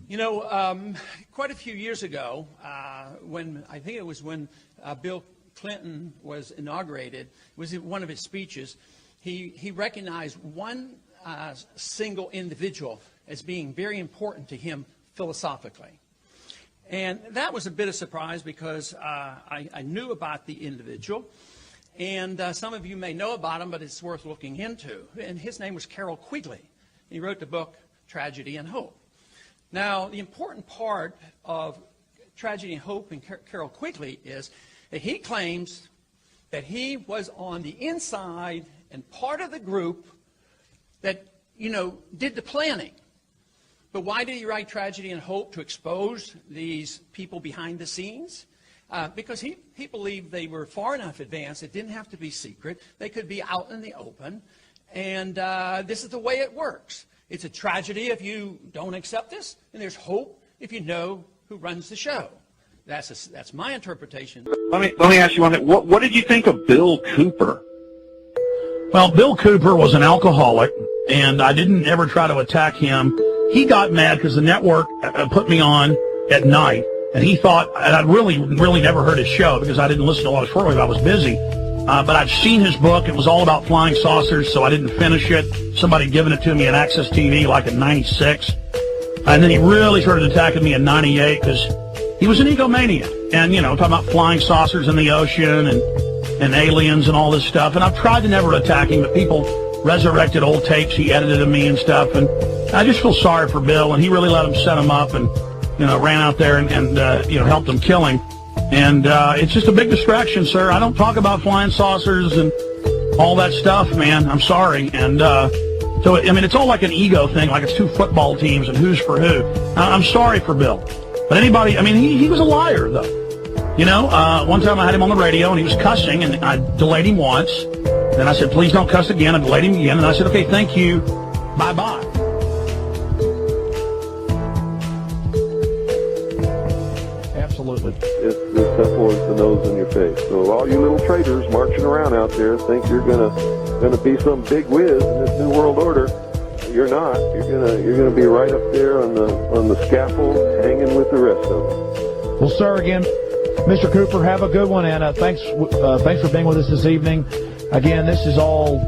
You know, quite a few years ago, when I think it was when Bill Clinton was inaugurated, it was in one of his speeches, he recognized one single individual as being very important to him philosophically. And that was a bit of surprise because I knew about the individual, and some of you may know about him, but it's worth looking into. And his name was Carroll Quigley. He wrote the book Tragedy and Hope. Now, the important part of Tragedy and Hope and Carroll Quigley is that he claims that he was on the inside and part of the group that, you know, did the planning. But why did he write Tragedy and Hope? To expose these people behind the scenes? Because he believed they were far enough advanced, it didn't have to be secret, they could be out in the open, and this is the way it works. It's a tragedy if you don't accept this, and there's hope if you know who runs the show. That's my interpretation. Let me ask you one thing. What did you think of Bill Cooper? Well, Bill Cooper was an alcoholic, and I didn't ever try to attack him. He got mad because the network put me on at night, and he thought, and I'd really never heard his show because I didn't listen to a lot of shortwave. I was busy. But I'd seen his book. It was all about flying saucers, so I didn't finish it. Somebody had given it to me in Access TV like in '96. And then he really started attacking me in '98 because he was an egomaniac. And, you know, talking about flying saucers in the ocean and aliens and all this stuff. And I've tried to never attack him, but people resurrected old tapes he edited of me and stuff. And I just feel sorry for Bill. And he really let him set him up and, you know, ran out there and you know, helped him kill him. And it's just a big distraction, sir. I don't talk about flying saucers and all that stuff, man. I'm sorry. And so, I mean, it's all like an ego thing, like it's two football teams and who's for who. I'm sorry for Bill. But anybody, I mean, he was a liar, though. You know, one time I had him on the radio, and he was cussing, and I delayed him once. Then I said, please don't cuss again. I delayed him again, and I said, okay, thank you. Bye-bye. Absolutely. It's as simple as the nose in your face. So all you little traitors marching around out there think you're gonna be some big whiz in this new world order. You're not. You're gonna be right up there on the scaffold, hanging with the rest of them. Well, sir, again, Mr. Cooper, have a good one, and thanks for being with us this evening. Again, this is all.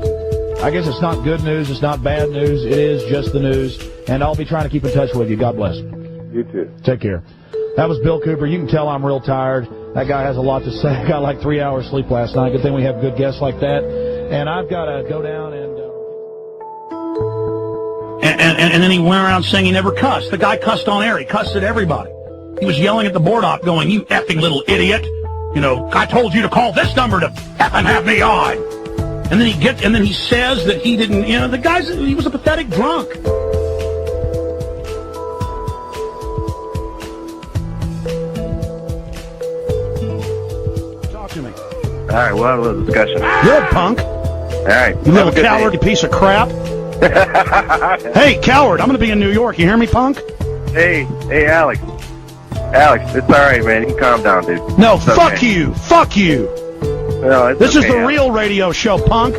I guess it's not good news. It's not bad news. It is just the news, and I'll be trying to keep in touch with you. God bless. You too. Take care. That was Bill Cooper. You can tell I'm real tired. That guy has a lot to say. I got like 3 hours sleep last night. Good thing we have good guests like that. And I've got to go down and then he went around saying he never cussed. The guy cussed on air. He cussed at everybody. He was yelling at the board op going, you effing little idiot. You know, I told you to call this number to effing have me on. And then he says that he didn't, you know, he was a pathetic drunk. Talk to me. All right, we'll have a little discussion. You're a punk. All right. You little coward, you piece of crap. Hey, coward, I'm going to be in New York. You hear me, punk? Hey, Alex. Alex, it's all right, man. You can calm down, dude. No, it's fuck okay. you. Fuck you. No, this okay, is the real radio show, punk.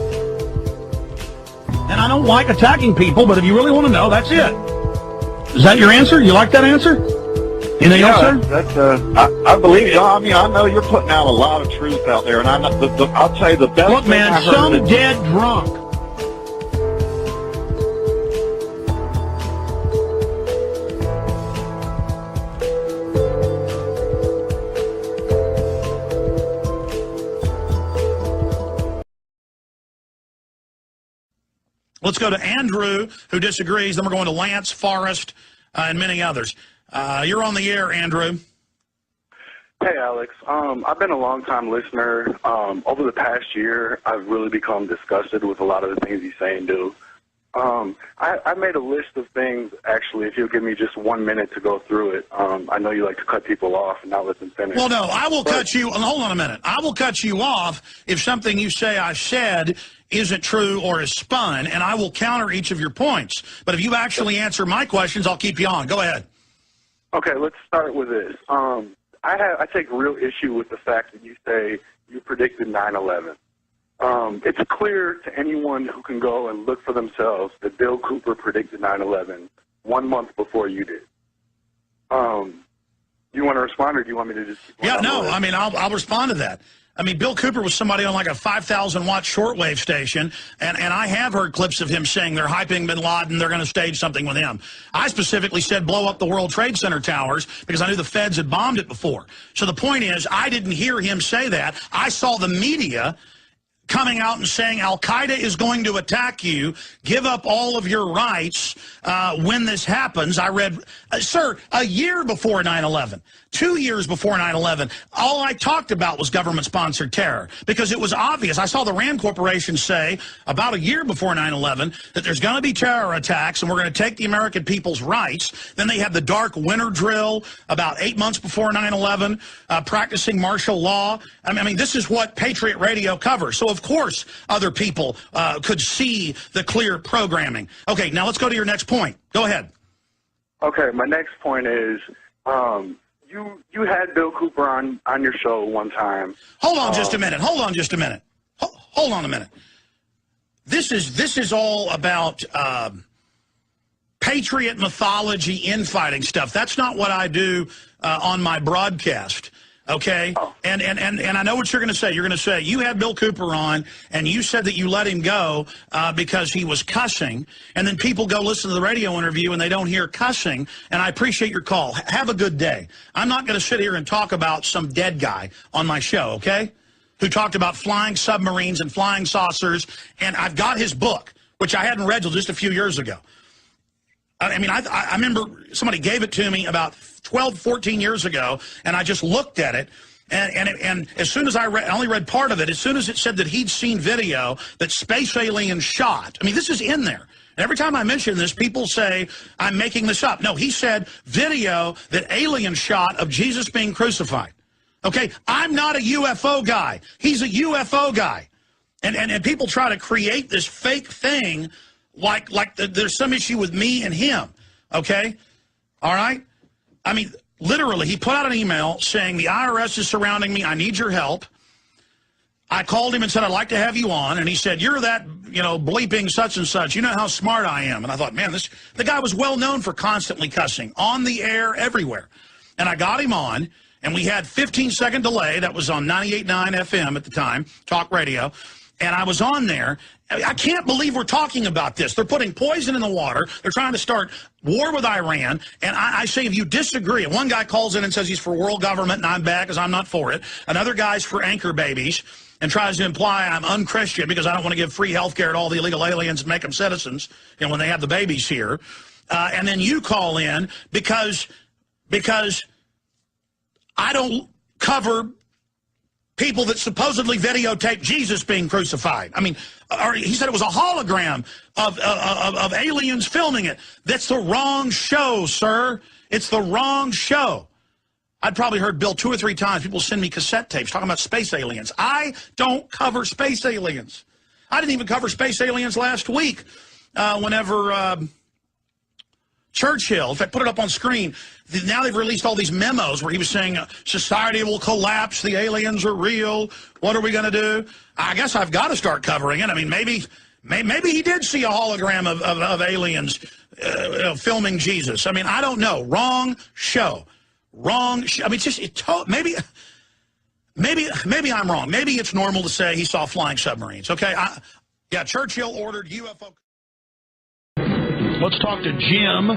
And I don't like attacking people, but if you really want to know, that's it. Is that your answer? You like that answer? Anything else, sir? That's, I believe you. I mean, I know you're putting out a lot of truth out there, and I'll tell you the best Look, thing man, I heard some dead drunk. Let's go to Andrew, who disagrees. Then we're going to Lance, Forrest, and many others. You're on the air, Andrew. Hey, Alex. I've been a long-time listener. Over the past year, I've really become disgusted with a lot of the things you say and do. I made a list of things, actually, if you'll give me just 1 minute to go through it. I know you like to cut people off and not let them finish. Well, no, I will cut you. Hold on a minute. I will cut you off if something you say I said isn't true or is spun, and I will counter each of your points. But if you actually answer my questions, I'll keep you on. Go ahead. Okay, let's start with this. I take real issue with the fact that you say you predicted 9/11. It's clear to anyone who can go and look for themselves that Bill Cooper predicted 9/11 1 month before you did. You want to respond, or do you want me to just? Yeah, no. I mean, I'll respond to that. I mean, Bill Cooper was somebody on like a 5,000-watt shortwave station, and I have heard clips of him saying they're hyping bin Laden, they're going to stage something with him. I specifically said blow up the World Trade Center towers because I knew the feds had bombed it before. So the point is, I didn't hear him say that. I saw the media coming out and saying Al-Qaeda is going to attack you, give up all of your rights when this happens. I read, sir, a year before 9/11, 2 years before 9/11, all I talked about was government-sponsored terror because it was obvious. I saw the Rand Corporation say about a year before 9/11 that there's going to be terror attacks and we're going to take the American people's rights. Then they had the dark winter drill about 8 months before 9/11, practicing martial law. I mean, this is what Patriot Radio covers. So, of course, other people could see the clear programming. Okay, now let's go to your next point. Go ahead. Okay, my next point is you had Bill Cooper on your show one time. Hold on just a minute. Hold on just a minute. Hold on a minute. This is all about patriot mythology, infighting stuff. That's not what I do on my broadcast. Okay, and I know what you're going to say. You're going to say you had Bill Cooper on, and you said that you let him go because he was cussing, and then people go listen to the radio interview and they don't hear cussing, and I appreciate your call. Have a good day. I'm not going to sit here and talk about some dead guy on my show, okay, who talked about flying submarines and flying saucers, and I've got his book, which I hadn't read till just a few years ago. I mean, I remember somebody gave it to me about 12, 14 years ago, and I just looked at it, and as soon as I only read part of it, as soon as it said that he'd seen video that space aliens shot, I mean, this is in there. And every time I mention this, people say, I'm making this up. No, he said video that aliens shot of Jesus being crucified. Okay, I'm not a UFO guy. He's a UFO guy. And people try to create this fake thing like there's some issue with me and him, okay? All right? I mean, literally, he put out an email saying the IRS is surrounding me. I need your help. I called him and said, I'd like to have you on. And he said, you're that, bleeping such and such. You know how smart I am. And I thought, man, the guy was well known for constantly cussing on the air everywhere. And I got him on, and we had 15-second delay. That was on 98.9 FM at the time, talk radio. And I was on there. I can't believe we're talking about this. They're putting poison in the water. They're trying to start war with Iran. And I say, if you disagree, one guy calls in and says he's for world government, and I'm bad because I'm not for it. Another guy's for anchor babies and tries to imply I'm unchristian because I don't want to give free health care to all the illegal aliens and make them citizens when they have the babies here. And then you call in because I don't cover people that supposedly videotaped Jesus being crucified. I mean, he said it was a hologram of aliens filming it. That's the wrong show, sir. It's the wrong show. I'd probably heard Bill 2 or 3 times. People send me cassette tapes talking about space aliens. I don't cover space aliens. I didn't even cover space aliens last week whenever Churchill, in fact, put it up on screen. Now they've released all these memos where he was saying society will collapse, the aliens are real, what are we going to do? I guess I've got to start covering it. I mean, maybe he did see a hologram of aliens filming Jesus. I mean, I don't know. Wrong show. Wrong show. I mean, maybe I'm wrong. Maybe it's normal to say he saw flying submarines, okay? Yeah, Churchill ordered UFO. Let's talk to Jim.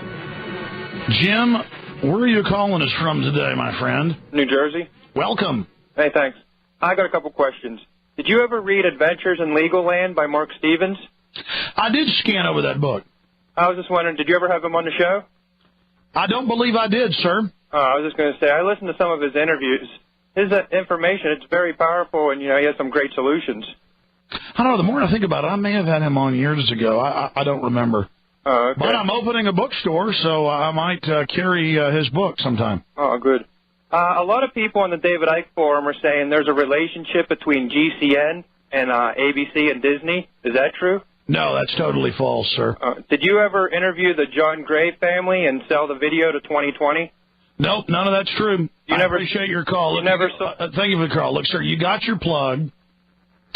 Jim, where are you calling us from today, my friend? New Jersey. Welcome. Hey, thanks. I got a couple questions. Did you ever read Adventures in Legal Land by Mark Stevens? I did scan over that book. I was just wondering, did you ever have him on the show? I don't believe I did, sir. Oh, I was just going to say, I listened to some of his interviews. His information, it's very powerful, and, he has some great solutions. I don't know. The more I think about it, I may have had him on years ago. I don't remember. Oh, okay. But I'm opening a bookstore, so I might carry his book sometime. Oh, good. A lot of people on the David Icke forum are saying there's a relationship between GCN and ABC and Disney. Is that true? No, that's totally false, sir. Did you ever interview the John Gray family and sell the video to 2020? Nope, none of that's true. I appreciate your call. Thank you for the call. Look, sir, you got your plug,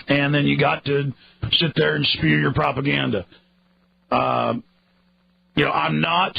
and then you got to sit there and spew your propaganda. I'm not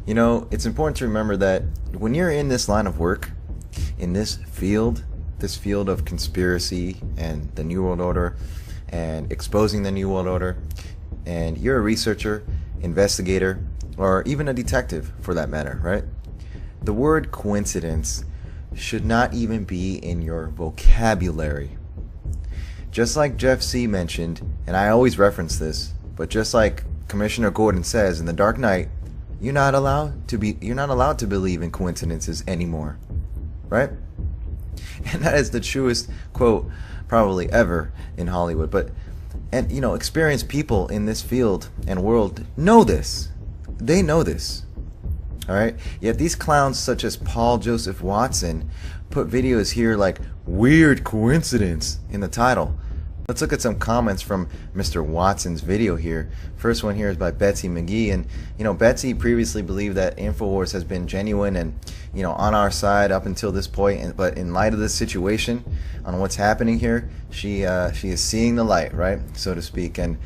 You know, it's important to remember that when you're in this line of work, in this field of conspiracy and the New World Order and exposing the New World Order, and you're a researcher, investigator, or even a detective for that matter, right? The word coincidence should not even be in your vocabulary. Just like Jeff C. mentioned, and I always reference this, but just like Commissioner Gordon says in The Dark Knight, you're not allowed to believe in coincidences anymore, right? And that is the truest quote probably ever in Hollywood. And you know, experienced people in this field and world know this. They know this. All right. Yet these clowns such as Paul Joseph Watson put videos here like "weird coincidence" in the title. Let's look at some comments from Mr. Watson's video here. First one here is by Betsy McGee, and you know, Betsy previously believed that InfoWars has been genuine and, you know, on our side up until this point, but in light of this situation on what's happening here, she is seeing the light, right, so to speak, and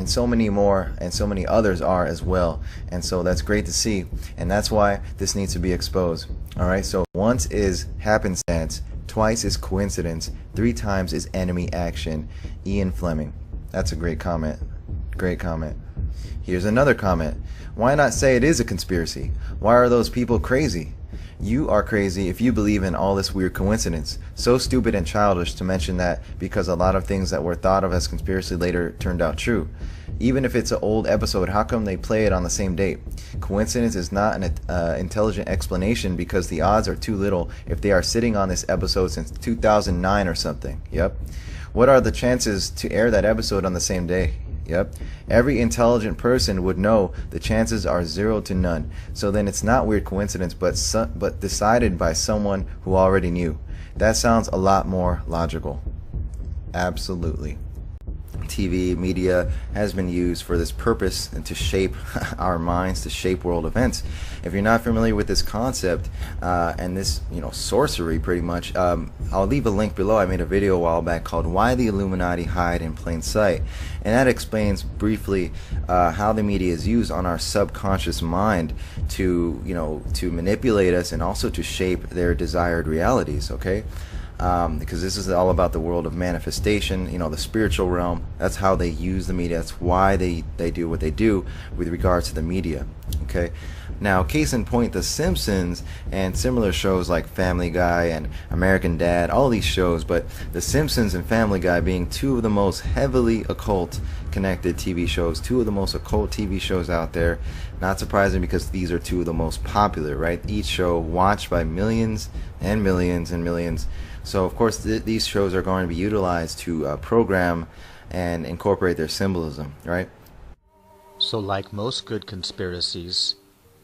so many more and so many others are as well, and so that's great to see, and that's why this needs to be exposed. All right, so once is happenstance, twice is coincidence, 3 times is enemy action. Ian Fleming. That's a great comment. Great comment. Here's another comment. Why not say it is a conspiracy? Why are those people crazy? You are crazy if you believe in all this weird coincidence. So stupid and childish to mention that, because a lot of things that were thought of as conspiracy later turned out true. Even if it's an old episode, how come they play it on the same date? Coincidence is not an intelligent explanation, because the odds are too little if they are sitting on this episode since 2009 or something. Yep. What are the chances to air that episode on the same day? Yep. Every intelligent person would know the chances are 0 to none. So then it's not weird coincidence, but decided by someone who already knew. That sounds a lot more logical. Absolutely. TV, media has been used for this purpose and to shape our minds, to shape world events. If you're not familiar with this concept and this, you know, sorcery pretty much, I'll leave a link below. I made a video a while back called "Why the Illuminati Hide in Plain Sight," and that explains briefly how the media is used on our subconscious mind to, you know, to manipulate us and also to shape their desired realities. Okay. Because this is all about the world of manifestation, you know, the spiritual realm. That's how they use the media. That's why they do what they do with regards to the media. Okay. Now, case in point, The Simpsons and similar shows like Family Guy and American Dad, all these shows, but The Simpsons and Family Guy being 2 of the most heavily occult connected TV shows, 2 of the most occult TV shows out there. Not surprising, because these are 2 of the most popular, right? Each show watched by millions and millions and millions. So of course these shows are going to be utilized to program and incorporate their symbolism, right? So like most good conspiracies,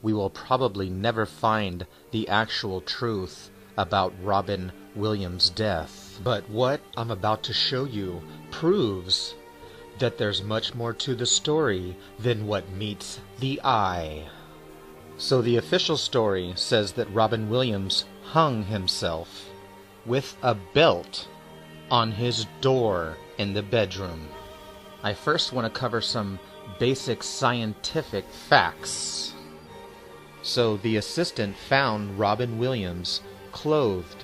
we will probably never find the actual truth about Robin Williams' death. But what I'm about to show you proves that there's much more to the story than what meets the eye. So the official story says that Robin Williams hung himself with a belt on his door in the bedroom. I first want to cover some basic scientific facts. So the assistant found Robin Williams clothed,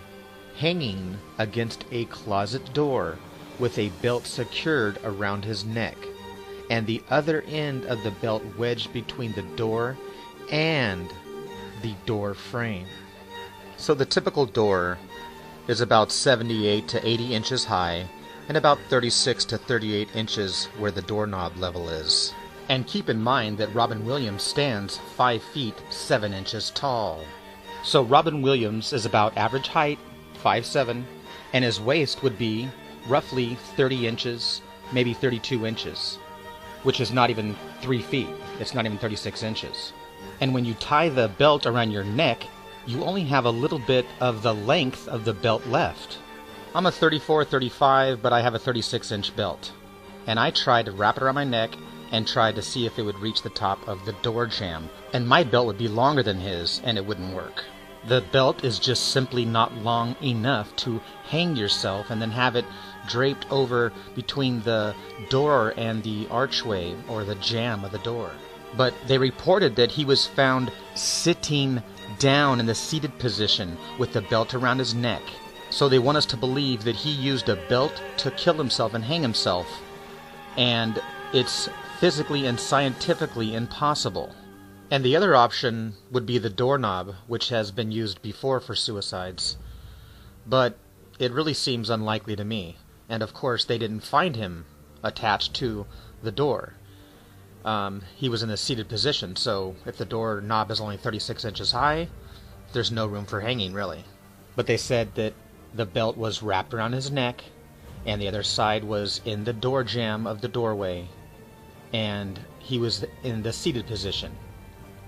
hanging against a closet door with a belt secured around his neck, and the other end of the belt wedged between the door and the door frame. So the typical door is about 78 to 80 inches high and about 36 to 38 inches where the doorknob level is. And keep in mind that Robin Williams stands 5 feet 7 inches tall. So Robin Williams is about average height, 5'7", and his waist would be roughly 30 inches, maybe 32 inches, which is not even 3 feet. It's not even 36 inches. And when you tie the belt around your neck, you only have a little bit of the length of the belt left. I'm a 34, 35, but I have a 36-inch belt. And I tried to wrap it around my neck and tried to see if it would reach the top of the door jamb. And my belt would be longer than his, and it wouldn't work. The belt is just simply not long enough to hang yourself and then have it draped over between the door and the archway or the jamb of the door. but they reported that he was found sitting down in the seated position with the belt around his neck. So they want us to believe that he used a belt to kill himself and hang himself, and it's physically and scientifically impossible. And the other option would be the doorknob, which has been used before for suicides, but it really seems unlikely to me. And of course they didn't find him attached to the door. He was in a seated position, so if the door knob is only 36 inches high, there's no room for hanging, really. But they said that the belt was wrapped around his neck, and the other side was in the door jamb of the doorway, and he was in the seated position,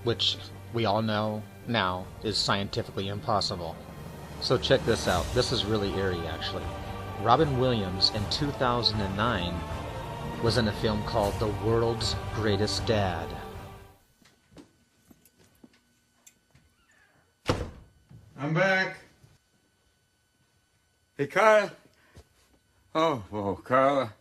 which we all know now is scientifically impossible. So check this out. This is really eerie, actually. Robin Williams in 2009 was in a film called The World's Greatest Dad. I'm back. Hey, Carla. Oh, Carla.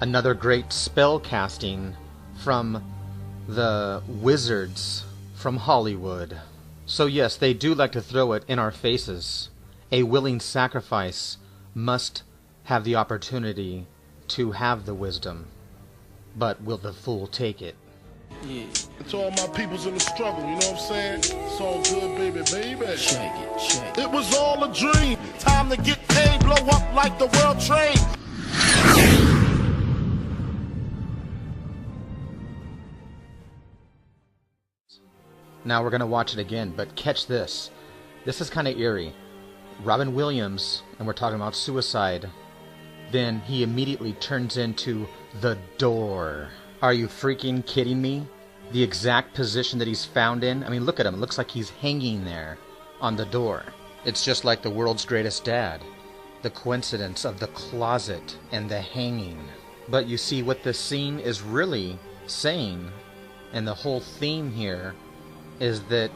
Another great spell casting from the wizards from Hollywood. So yes, they do like to throw it in our faces. A willing sacrifice must have the opportunity to have the wisdom. But will the fool take it? Yeah. It's all my peoples in the struggle, you know what I'm saying? It's all good, baby. Shake it, shake it. It was all a dream. Time to get paid, blow up like the world trade. Now we're going to watch it again, but catch this. This is kind of eerie. Robin Williams, and we're talking about suicide, then he immediately turns into the door. Are you freaking kidding me? The exact position that he's found in? I mean, look at him. It looks like he's hanging there on the door. It's just like The World's Greatest Dad. The coincidence of the closet and the hanging. But you see what this scene is really saying, and the whole theme here is that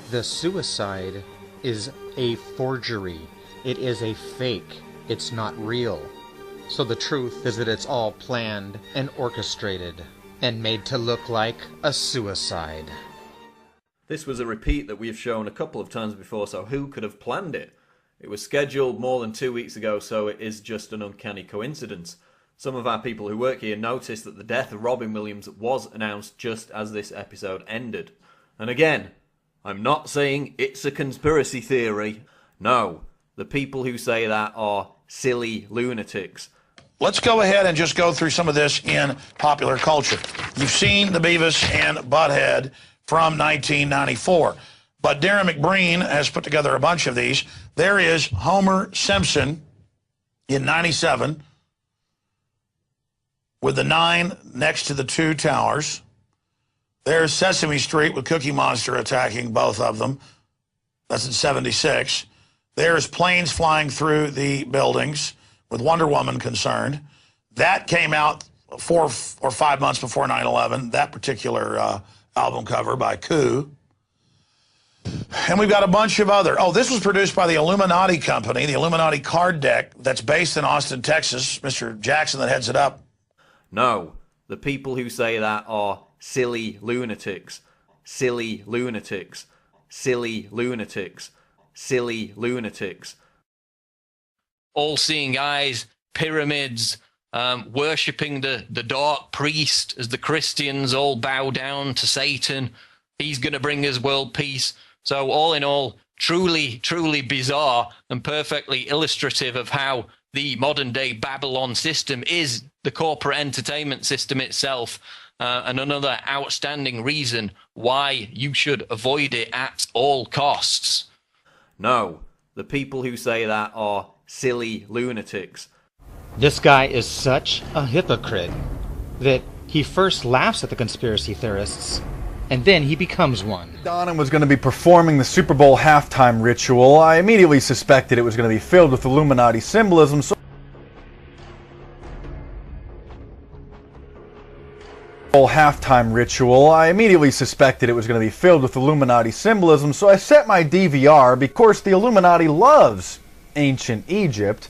the suicide is a forgery. It is a fake. It's not real. So the truth is that it's all planned and orchestrated and made to look like a suicide. This was a repeat that we have shown a couple of times before, so who could have planned it? It was scheduled more than 2 weeks ago, so it is just an uncanny coincidence. Some of our people who work here noticed that the death of Robin Williams was announced just as this episode ended. And again, I'm not saying it's a conspiracy theory. No, the people who say that are silly lunatics. Let's go ahead and just go through some of this in popular culture. You've seen the Beavis and Butthead from 1994. But Darren McBreen has put together a bunch of these. There is Homer Simpson in 97 with the 9 next to the 2 towers. There's Sesame Street with Cookie Monster attacking both of them. That's in 76. There's planes flying through the buildings with Wonder Woman concerned. That came out 4 or 5 months before 9/11, that particular album cover by Coup. And we've got a bunch of other. Oh, this was produced by the Illuminati Company, the Illuminati card deck that's based in Austin, Texas. Mr. Jackson that heads it up. No, the people who say that are silly lunatics. Silly lunatics. Silly lunatics. Silly lunatics. All-seeing eyes, pyramids, worshipping the dark priest as the Christians all bow down to Satan. He's going to bring us world peace. So all in all, truly, truly bizarre and perfectly illustrative of how the modern day Babylon system is the corporate entertainment system itself. And another outstanding reason why you should avoid it at all costs. No, the people who say that are silly lunatics. This guy is such a hypocrite that he first laughs at the conspiracy theorists, and then he becomes one. Madonna was going to be performing the Super Bowl halftime ritual. I immediately suspected it was going to be filled with Illuminati symbolism, so halftime ritual. I immediately suspected it was going to be filled with Illuminati symbolism, so I set my DVR. Of course, the Illuminati loves ancient Egypt.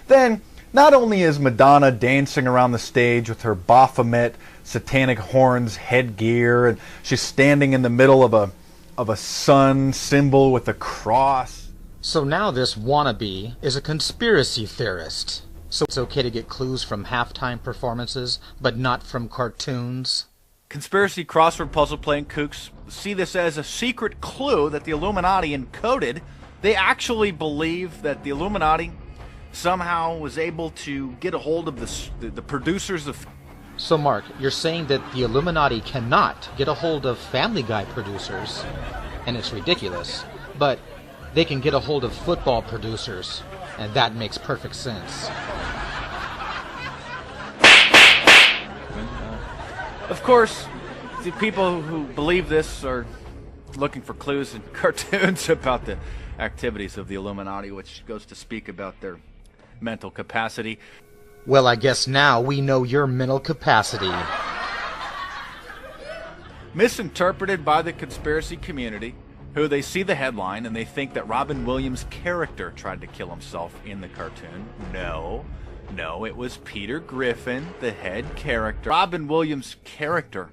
Then, not only is Madonna dancing around the stage with her Baphomet satanic horns headgear, and she's standing in the middle of a sun symbol with a cross. So now this wannabe is a conspiracy theorist. So it's okay to get clues from halftime performances, but not from cartoons? Conspiracy crossword puzzle playing kooks see this as a secret clue that the Illuminati encoded. They actually believe that the Illuminati somehow was able to get a hold of the producers of... So Mark, you're saying that the Illuminati cannot get a hold of Family Guy producers, and it's ridiculous, but they can get a hold of football producers, and that makes perfect sense. Of course, the people who believe this are looking for clues in cartoons about the activities of the Illuminati, which goes to speak about their mental capacity. Well, I guess now we know your mental capacity. Misinterpreted by the conspiracy community, who they see the headline and they think that Robin Williams' character tried to kill himself in the cartoon. No, it was Peter Griffin, the head character. Robin Williams' character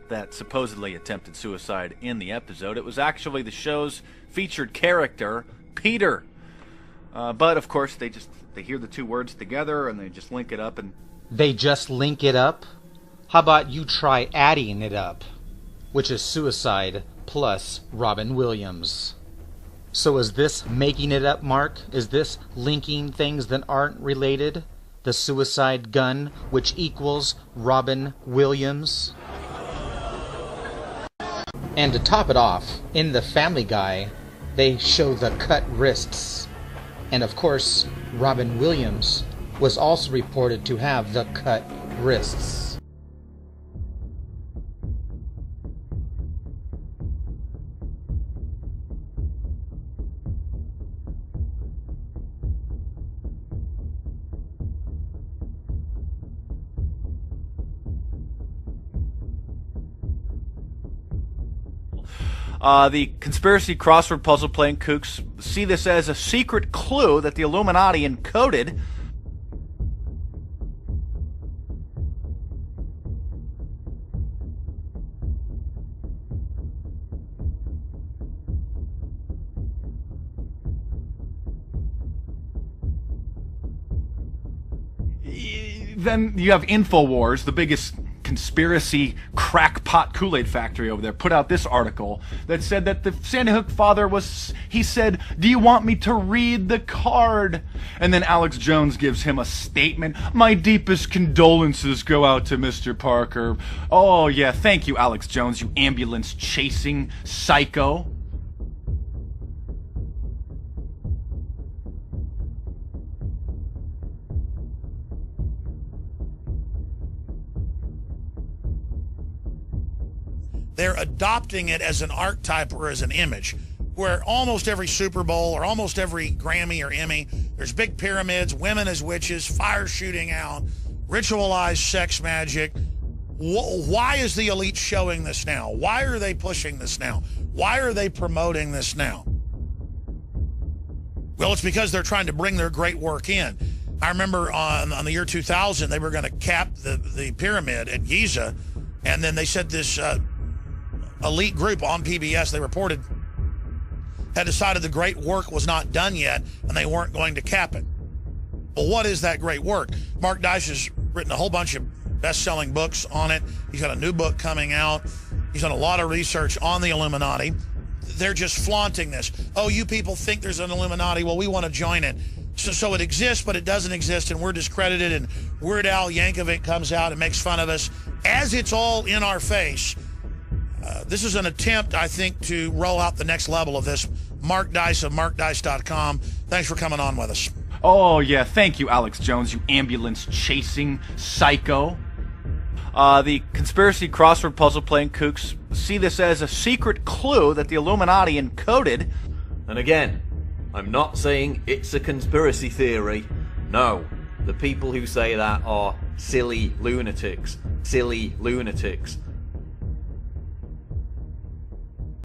that supposedly attempted suicide in the episode. It was actually the show's featured character, Peter. But of course, they hear the two words together and they just link it up. And they just link it up? How about you try adding it up, which is suicide plus Robin Williams. So is this making it up, Mark? Is this linking things that aren't related? The suicide gun, which equals Robin Williams? And to top it off, in the Family Guy, they show the cut wrists. And of course, Robin Williams was also reported to have the cut wrists. The conspiracy crossword puzzle playing kooks see this as a secret clue that the Illuminati encoded. Then you have InfoWars, the biggest conspiracy crackpot Kool-Aid factory over there, put out this article that said that the Sandy Hook father he said, "Do you want me to read the card?" And then Alex Jones gives him a statement. "My deepest condolences go out to Mr. Parker." Oh yeah, thank you, Alex Jones, you ambulance chasing psycho. They're adopting it as an archetype or as an image, where almost every Super Bowl or almost every Grammy or Emmy, there's big pyramids, women as witches, fire shooting out, ritualized sex magic. Why is the elite showing this now? Why are they pushing this now? Why are they promoting this now? Well, it's because they're trying to bring their great work in. I remember on the year 2000, they were going to cap the pyramid at Giza, and then they said this elite group on PBS, they reported, had decided the great work was not done yet and they weren't going to cap it. Well, what is that great work? Mark Dice has written a whole bunch of best-selling books on it. He's got a new book coming out. He's done a lot of research on the Illuminati. They're just flaunting this. Oh, you people think there's an Illuminati. Well, we want to join it. So it exists, but it doesn't exist, and we're discredited, and Weird Al Yankovic comes out and makes fun of us as it's all in our face. This is an attempt, I think, to roll out the next level of this. Mark Dice of MarkDice.com. Thanks for coming on with us. Oh, yeah. Thank you, Alex Jones, you ambulance-chasing psycho. The conspiracy crossword puzzle playing kooks see this as a secret clue that the Illuminati encoded. And again, I'm not saying it's a conspiracy theory. No, the people who say that are silly lunatics. Silly lunatics.